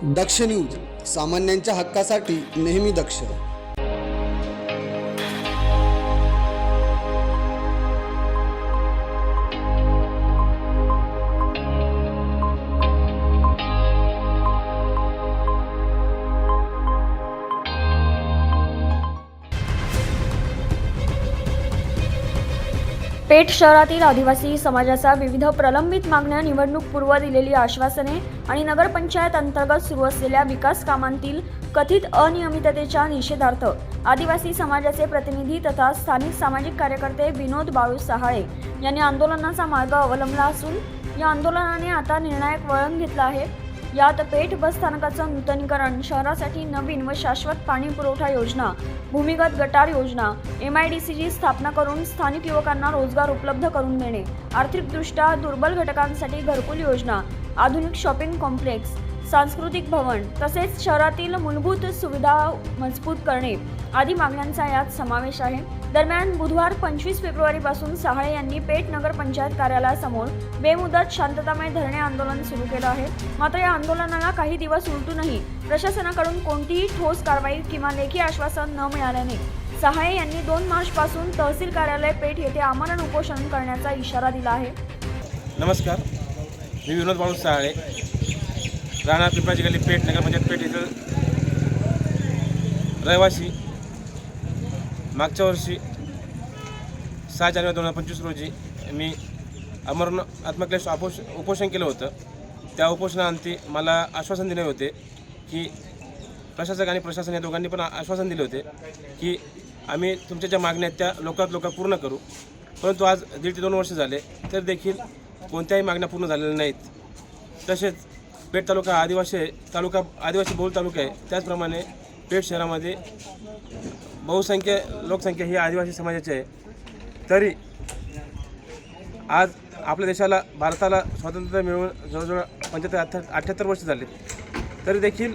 दक्ष news, सामान्यांच्या हक्कासाठी नेहमी दक्ष. पेठ शहरातील आदिवासी समाजाचा विविध प्रलंबित मागण्या, निवडणूकपूर्व दिलेली आश्वासने आणि नगरपंचायत अंतर्गत सुरू असलेल्या विकास कामांतील कथित अनियमिततेच्या निषेधार्थ आदिवासी समाजाचे प्रतिनिधी तथा स्थानिक सामाजिक कार्यकर्ते विनोद बाळू सहाळे यांनी आंदोलनाचा मार्ग अवलंबला असून या आंदोलनाने आता निर्णायक वळण घेतलं आहे. यात पेठ बसस्थानकाचं नूतनीकरण, शहरासाठी नवीन व शाश्वत पाणी पुरवठा योजना, भूमिगत गटार योजना, MIDCची स्थापना करून स्थानिक युवकांना रोजगार उपलब्ध करून देणे, आर्थिकदृष्ट्या दुर्बल घटकांसाठी घरकुल योजना, आधुनिक शॉपिंग कॉम्प्लेक्स, सांस्कृतिक भवन तसेच शहरातील मूलभूत सुविधा मजबूत करणे आदी मागण्यांचा यात समावेश आहे. दरम्यान बुधवार 25 फेब्रुवारीपासून सहाळे यांनी पेठ नगरपंचायत कार्यालयासमोर बेमुदत शांततामय धरणे आंदोलन सुरू केलं आहे. मात्र या आंदोलनाला काही दिवस उलटूनही प्रशासनाकडून कोणतीही ठोस कारवाई किंवा लेखी आश्वासन न मिळाल्याने सहाळे यांनी 2 मार्चपासून तहसील कार्यालय पेठ येथे आमरण उपोषण करण्याचा इशारा दिला आहे. नमस्कार, मी विनोद बाळू सहाळे, राहणार पिंपळाची गल्ली, पेठ, नगरपंचायत पेठ येथील रहिवासी. मागच्या वर्षी 6 जानेवारी 2025 रोजी मी आमरण आत्मक्लेश उपोषण केलं होतं. त्या उपोषणाअंती मला आश्वासन दिले होते की प्रशासक आणि प्रशासन या दोघांनी पण आश्वासन दिले होते की आम्ही तुमच्या ज्या मागण्या आहेत त्या लवकरात पूर्ण करू. परंतु आज 1.5 ते 2 वर्ष झाले तर देखील कोणत्याही मागण्या पूर्ण झालेल्या नाहीत. तसेच पेठ तालुका आदिवासी बहुल तालुका आहे, त्याचप्रमाणे पेठ शहरामध्ये बहुसंख्य लोकसंख्या ही आदिवासी समाजाची आहे. तरी आज आपल्या देशाला, भारताला स्वातंत्र्य मिळून जवळजवळ 75-78 वर्ष झाले तरी देखील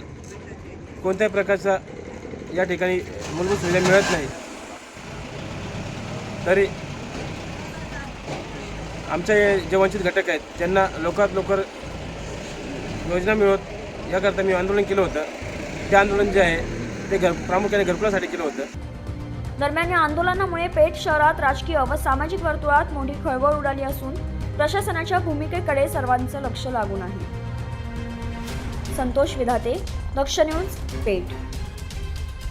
कोणत्याही प्रकारचा या ठिकाणी मूलभूत सुविधा मिळत नाही. तरी आमचे जे वंचित घटक आहेत त्यांना लवकरात लवकर योजना मिळवत याकरता मी आंदोलन केलं होतं. ते आंदोलन जे आहे ते प्रामुख्याने घरकुलासाठी केलं होतं. दरम्यान या आंदोलनामुळे पेठ शहरात राजकीय व सामाजिक वर्तुळात मोठी खळबळ उडाली असून प्रशासनाच्या भूमिकेकडे सर्वांचं लक्ष लागून आहे. संतोष विधाते, दक्ष न्यूज, पेठ.